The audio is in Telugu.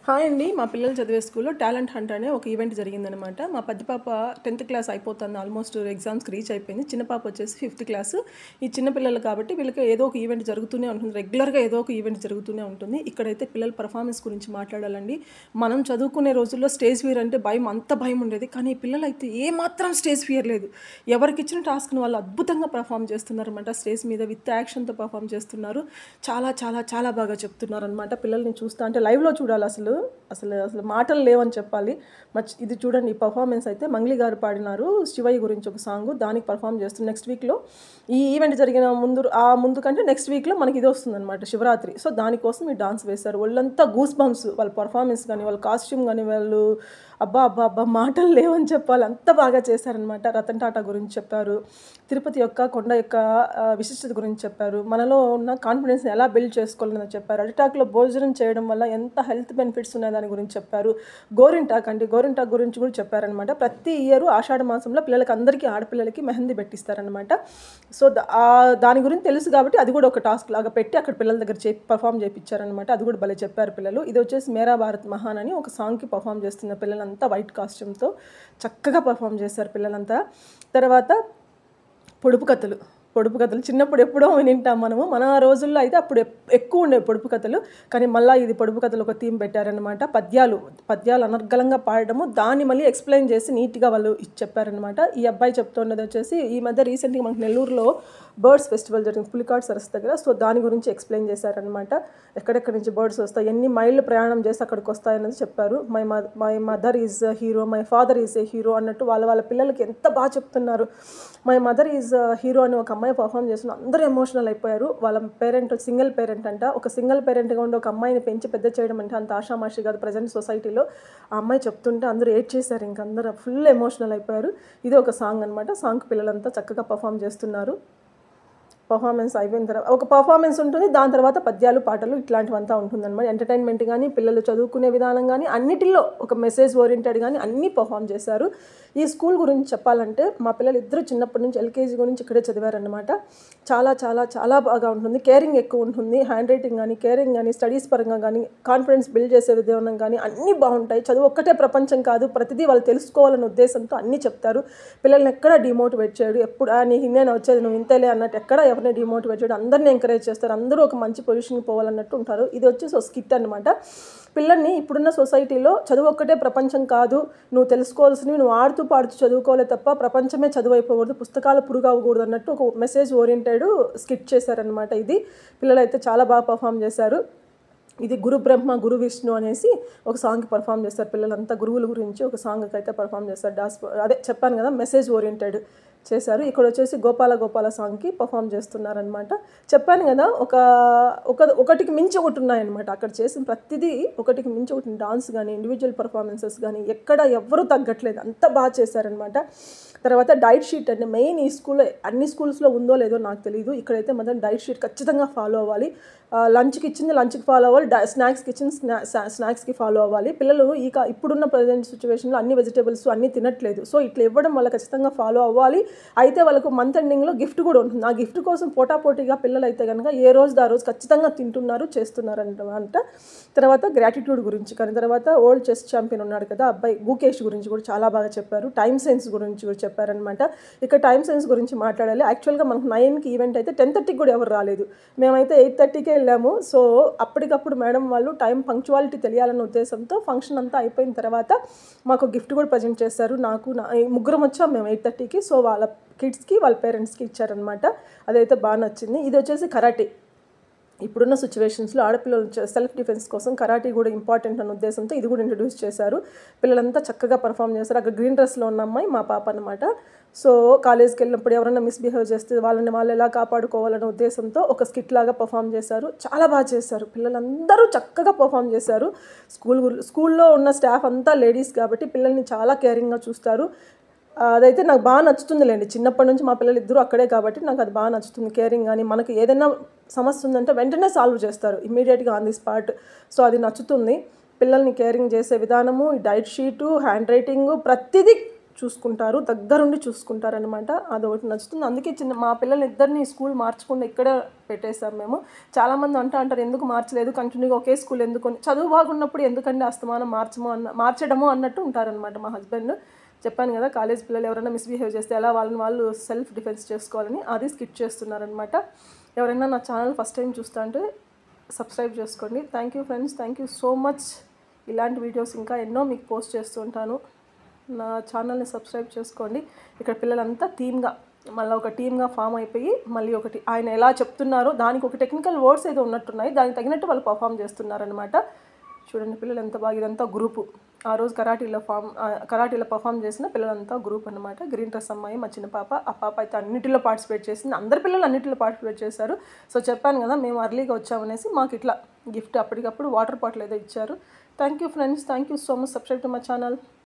హాయ్ అండి. మా పిల్లలు చదివే స్కూల్‌లో టాలెంట్ హంట్ అనే ఒక ఈవెంట్ జరిగిందనమాట. మా పెద్ద పాప 10థ్ క్లాస్ అయిపోతుంది. ఆల్మోస్ట్ ఎగ్జామ్స్‌కి రీచ్ అయిపోయింది. చిన్న పాప వచ్చేసి 5థ్ క్లాసు. ఈ చిన్న పిల్లలు కాబట్టి వీళ్ళకి ఏదో ఒక ఈవెంట్ జరుగుతూనే ఉంటుంది. రెగ్యులర్‌గా ఏదో ఒక ఈవెంట్ జరుగుతూనే ఉంటుంది. ఇక్కడైతే పిల్లల పర్ఫార్మెన్స్ గురించి మాట్లాడాలండి. మనం చదువుకునే రోజుల్లో స్టేజ్ ఫియర్ అంటే భయం, అంత భయం ఉండేది. కానీ ఈ పిల్లలైతే ఏమాత్రం స్టేజ్ ఫియర్ లేదు. ఎవరికిచ్చిన టాస్క్‌ని వాళ్ళు అద్భుతంగా పర్ఫార్మ్ చేస్తున్నారనమాట. స్టేజ్ మీద విత్ యాక్షన్‌తో పర్ఫార్మ్ చేస్తున్నారు. చాలా చాలా చాలా బాగా చెప్తున్నారనమాట. పిల్లల్ని చూస్తా అంటే లైవ్‌లో చూడాలి అసలు. అసలు మాటలు లేవని చెప్పాలి. ఇది చూడండి, ఈ పర్ఫార్మెన్స్ అయితే మంగ్లీ గారు పాడినారు. శివయ్య గురించి ఒక సాంగ్, దానికి పర్ఫామ్ చేస్తుంది. నెక్స్ట్ వీక్లో ఈ ఈవెంట్ జరిగిన ముందు కంటే నెక్స్ట్ వీక్లో మనకి ఇది వస్తుందన్నమాట, శివరాత్రి. సో దానికోసం ఈ డాన్స్ వేశారు. ఒళ్ళంతా గూస్ బంప్స్. వాళ్ళ పర్ఫార్మెన్స్ కానీ, వాళ్ళ కాస్ట్యూమ్ కానీ, వాళ్ళు అబ్బా అబ్బా అబ్బా మాటలు లేవని చెప్పాలి, అంత బాగా చేశారనమాట. రతన్ టాటా గురించి చెప్పారు. తిరుపతి యొక్క కొండ యొక్క విశిష్టత గురించి చెప్పారు. మనలో ఉన్న కాన్ఫిడెన్స్ని ఎలా బిల్డ్ చేసుకోవాలని చెప్పారు. అరిటాకులో భోజనం చేయడం వల్ల ఎంత హెల్త్ బెనిఫిట్స్ ఉన్నాయి దాని గురించి చెప్పారు. గోరింటాక్ గురించి కూడా చెప్పారనమాట. ప్రతి ఇయర్ ఆషాఢ మాసంలో పిల్లలకి, అందరికీ ఆడపిల్లలకి మెహందీ పెట్టిస్తారనమాట. సో దాని గురించి తెలుసు కాబట్టి అది కూడా ఒక టాస్క్ లాగా పెట్టి అక్కడ పిల్లల దగ్గర పర్ఫామ్ చేయించారనమాట. అది కూడా భలే చెప్పారు పిల్లలు. ఇది వచ్చేసి మేరా భారత్ మహాన్ అని ఒక సాంగ్కి పర్ఫామ్ చేస్తున్న పిల్లలంతా వైట్ కాస్ట్యూమ్తో చక్కగా పర్ఫామ్ చేశారు పిల్లలంతా. తర్వాత పొడుపు కథలు చిన్నప్పుడు ఎప్పుడో వింటాం మనము. మన రోజుల్లో అయితే అప్పుడు ఎక్కువ ఉండేవి పొడుపు కథలు. కానీ మళ్ళీ ఇది పొడుపు కథలు ఒక థీమ్ పెట్టారనమాట. పద్యాలు అనర్గళంగా పాడడము, దాన్ని మళ్ళీ ఎక్స్ప్లెయిన్ చేసి నీట్గా వాళ్ళు చెప్పారనమాట. ఈ అబ్బాయి చెప్తున్నది వచ్చేసి, ఈ మధ్య రీసెంట్గా మనకి నెల్లూరులో బర్డ్స్ ఫెస్టివల్ జరిగింది, పులికాట్ సరస్సు దగ్గర. సో దాని గురించి ఎక్స్ప్లెయిన్ చేశారనమాట. ఎక్కడెక్కడి నుంచి బర్డ్స్ వస్తాయి, ఎన్ని మైళ్ళు ప్రయాణం చేసి అక్కడికి వస్తాయన్నది చెప్పారు. My mother is hero, my father is a hero అన్నట్టు వాళ్ళ పిల్లలకి ఎంత బాగా చెప్తున్నారు. మై మదర్ ఈజ్ హీరో అని ఒక అమ్మాయి పర్ఫామ్ చేస్తున్న, అందరూ ఎమోషనల్ అయిపోయారు. వాళ్ళ పేరెంట్ సింగిల్ పేరెంట్ అంట. ఒక సింగిల్ పేరెంట్గా ఉండి ఒక అమ్మాయిని పెంచి పెద్ద చేయడం అంటే అంత ఆషామాషి కాదు ప్రజెంట్ సొసైటీలో. ఆ అమ్మాయి చెప్తుంటే అందరూ ఏడ్ చేశారు, ఇంక అందరూ ఫుల్ ఎమోషనల్ అయిపోయారు. ఇది ఒక సాంగ్ అనమాట. సాంగ్ పిల్లలంతా చక్కగా పర్ఫామ్ చేస్తున్నారు. పర్ఫార్మెన్స్ అయిపోయిన తర్వాత ఒక పర్ఫార్మెన్స్ ఉంటుంది, దాని తర్వాత పద్యాలు పాటలు ఇట్లాంటివంతా ఉంటుందన్నమాట. ఎంటర్టైన్మెంట్ కానీ, పిల్లలు చదువుకునే విధానం కానీ, అన్నిటిలో ఒక మెసేజ్ ఓరియంటెడ్ కానీ అన్నీ పర్ఫామ్ చేశారు. ఈ స్కూల్ గురించి చెప్పాలంటే, మా పిల్లలు ఇద్దరు చిన్నప్పటి నుంచి ఎల్కేజీ గురించి ఇక్కడే చదివారనమాట. చాలా చాలా చాలా బాగా ఉంటుంది. కేరింగ్ ఎక్కువ ఉంటుంది. హ్యాండ్ రైటింగ్ కానీ, కేరింగ్ కానీ, స్టడీస్ పరంగా కానీ, కాన్ఫిడెన్స్ బిల్డ్ చేసే విధానం కానీ అన్నీ బాగుంటాయి. చదువు ఒక్కటే ప్రపంచం కాదు, ప్రతిదీ వాళ్ళు తెలుసుకోవాలనే ఉద్దేశంతో అన్నీ చెప్తారు. పిల్లల్ని ఎక్కడా డిమోటివేట్ చేయడు. ఎప్పుడు నీకు ఇన్నేనా వచ్చేది, నువ్వు ఇంతేలే అన్నట్టు ఎక్కడ ఎవరిని డిమోటివేట్ చేయడం, అందరినీ ఎంకరేజ్ చేస్తారు. అందరూ ఒక మంచి పొజిషన్కి పోవాలన్నట్టు ఉంటారు. ఇది వచ్చేసి ఒక స్కిట్ అనమాట. పిల్లల్ని ఇప్పుడున్న సొసైటీలో చదువు ఒక్కటే ప్రపంచం కాదు, నువ్వు తెలుసుకోవాల్సినవి నువ్వు ఆడుతూ పాడుతూ చదువుకోలే తప్ప ప్రపంచమే చదువు అయిపోకూడదు, పుస్తకాలు పురుగు అవ్వకూడదు అన్నట్టు ఒక మెసేజ్ ఓరియంటెడ్ స్కిట్ చేశారనమాట. ఇది పిల్లలు అయితే చాలా బాగా పర్ఫామ్ చేశారు. ఇది గురు బ్రహ్మ గురు విష్ణు అనేసి ఒక సాంగ్కి పర్ఫామ్ చేస్తారు. పిల్లలంతా గురువుల గురించి ఒక సాంగ్కి అయితే పర్ఫామ్ చేస్తారు. అదే చెప్పాను కదా, మెసేజ్ ఓరియంటెడ్ చేశారు. ఇక్కడ వచ్చేసి గోపాల సాంగ్కి పర్ఫామ్ చేస్తున్నారనమాట. చెప్పాను కదా, ఒకటికి మించి ఒకటి ఉన్నాయన్నమాట. అక్కడ చేసిన ప్రతిదీ ఒకటికి మించి ఒకటి, డాన్స్ కానీ, ఇండివిజువల్ పర్ఫార్మెన్సెస్ కానీ ఎక్కడ ఎవ్వరూ తగ్గట్లేదు, అంత బాగా చేశారనమాట. తర్వాత డైట్ షీట్ అంటే మెయిన్ ఈ స్కూల్లో, అన్ని స్కూల్స్లో ఉందో లేదో నాకు తెలియదు, ఇక్కడైతే మాత్రం డైట్ షీట్ ఖచ్చితంగా ఫాలో అవ్వాలి. లంచ్కి ఇచ్చింది లంచ్కి ఫాలో అవ్వాలి, స్నాక్స్కి ఇచ్చింది స్నాక్స్కి ఫాలో అవ్వాలి. పిల్లలు ఇప్పుడున్న ప్రజెంట్ సిచ్యువేషన్లో అన్ని వెజిటేబుల్స్ అన్నీ తినట్లేదు. సో ఇట్లా ఇవ్వడం వల్ల ఖచ్చితంగా ఫాలో అవ్వాలి. అయితే వాళ్ళకు మంత్ ఎండింగ్లో గిఫ్ట్ కూడా ఉంటుంది. ఆ గిఫ్ట్ కోసం పోటాపోటీగా పిల్లలు అయితే కనుక ఏ రోజు ఆ రోజు ఖచ్చితంగా తింటున్నారు, చేస్తున్నారంట. తర్వాత గ్రాటిట్యూడ్ గురించి కానీ, తర్వాత వరల్డ్ చెస్ ఛాంపియన్ ఉన్నాడు కదా అబ్బాయి గుకేష్ గురించి కూడా చాలా బాగా చెప్పారు. టైం సైన్స్ గురించి కూడా చెప్పారనమాట. ఇక్కడ టైం సైన్స్ గురించి మాట్లాడాలి. యాక్చువల్గా మనకు 9కి ఈవెంట్ అయితే 10:30కి కూడా ఎవరు రాలేదు. మేమైతే 8:30కే వెళ్ళాము. సో అప్పటికప్పుడు మేడం వాళ్ళు టైం పంక్చువాలిటీ తెలియాలన్న ఉద్దేశంతో ఫంక్షన్ అంతా అయిపోయిన తర్వాత మాకు గిఫ్ట్ కూడా ప్రజెంట్ చేశారు. ముగ్గురం వచ్చాం మేము 8:30కి. సో వాళ్ళ కిడ్స్కి వాళ్ళ పేరెంట్స్కి ఇచ్చారనమాట. అదైతే బాగా నచ్చింది. ఇది వచ్చేసి కరాటే. ఇప్పుడున్న సిచ్యువేషన్స్లో ఆడపిల్లలు సెల్ఫ్ డిఫెన్స్ కోసం కరాటీ కూడా ఇంపార్టెంట్ అన్న ఉద్దేశంతో ఇది కూడా ఇంట్రడ్యూస్ చేశారు. పిల్లలంతా చక్కగా పర్ఫామ్ చేశారు. అక్కడ గ్రీన్ డ్రెస్లో ఉన్న అమ్మాయి మా పాప అనమాట. సో కాలేజ్కి వెళ్ళినప్పుడు ఎవరైనా మిస్బిహేవ్ చేస్తే వాళ్ళు ఎలా కాపాడుకోవాలనే ఉద్దేశంతో ఒక స్కిట్ లాగా పర్ఫామ్ చేశారు. చాలా బాగా చేశారు. పిల్లలందరూ చక్కగా పర్ఫామ్ చేశారు. స్కూల్లో ఉన్న స్టాఫ్ అంతా లేడీస్ కాబట్టి పిల్లల్ని చాలా కేరింగ్గా చూస్తారు. అదైతే నాకు బాగా నచ్చుతుందిలేండి. చిన్నప్పటి నుంచి మా పిల్లలు ఇద్దరు అక్కడే కాబట్టి నాకు అది బాగా నచ్చుతుంది. కేరింగ్ కానీ, మనకి ఏదైనా సమస్య ఉందంటే వెంటనే సాల్వ్ చేస్తారు ఇమ్మీడియట్గా ఆన్ ది స్పాట్. సో అది నచ్చుతుంది. పిల్లల్ని కేరింగ్ చేసే విధానము, ఈ డైట్ షీటు, హ్యాండ్ రైటింగు, ప్రతిదీ చూసుకుంటారు, దగ్గరుండి చూసుకుంటారనమాట. అదొకటి నచ్చుతుంది. అందుకే మా పిల్లల్ని ఇద్దరిని స్కూల్ మార్చకుండా ఇక్కడే పెట్టేసాం మేము. చాలామంది అంటారు ఎందుకు మార్చలేదు, కంటిన్యూగా ఒకే స్కూల్ ఎందుకు, చదువు బాగున్నప్పుడు ఎందుకండి అస్తమానం మార్చడము అన్నట్టు ఉంటారనమాట మా హస్బెండ్. చెప్పాను కదా, కాలేజ్ పిల్లలు ఎవరైనా మిస్బిహేవ్ చేస్తే ఎలా వాళ్ళని వాళ్ళు సెల్ఫ్ డిఫెన్స్ చేసుకోవాలని, అది స్కిట్ చేస్తున్నారనమాట. ఎవరైనా నా ఛానల్ ఫస్ట్ టైం చూస్తా అంటే సబ్స్క్రైబ్ చేసుకోండి. Thank you friends, thank you so much. ఇలాంటి వీడియోస్ ఇంకా ఎన్నో మీకు పోస్ట్ చేస్తూ ఉంటాను. నా ఛానల్ని సబ్స్క్రైబ్ చేసుకోండి. ఇక్కడ పిల్లలంతా మళ్ళీ ఒక టీమ్గా ఫామ్ అయిపోయి మళ్ళీ ఒకటి ఆయన ఎలా చెప్తున్నారో దానికి ఒక టెక్నికల్ వర్డ్స్ ఏదో ఉన్నట్టున్నాయి, దానికి తగినట్టు వాళ్ళు పర్ఫామ్ చేస్తున్నారనమాట. చూడండి పిల్లలు ఎంత బాగా, ఇదంతా గ్రూపు. ఆ రోజు కరాటీలో పర్ఫామ్ చేసిన పిల్లలంతా గ్రూప్ అనమాట. గ్రీన్ డ్రెస్ అమ్మాయి మా చిన్న పాప, ఆ పాప అయితే అన్నిటిలో పార్టిసిపేట్ చేసింది. అందరి పిల్లలు అన్నిటిలో పార్టిసిపేట్ చేశారు. సో చెప్పాను కదా, మేము అర్లీగా వచ్చామనేసి మాకు ఇట్లా గిఫ్ట్ అప్పటికప్పుడు వాటర్ బాటిల్ ఏదో ఇచ్చారు. Thank you friends, thank you so much. Subscribe to my channel.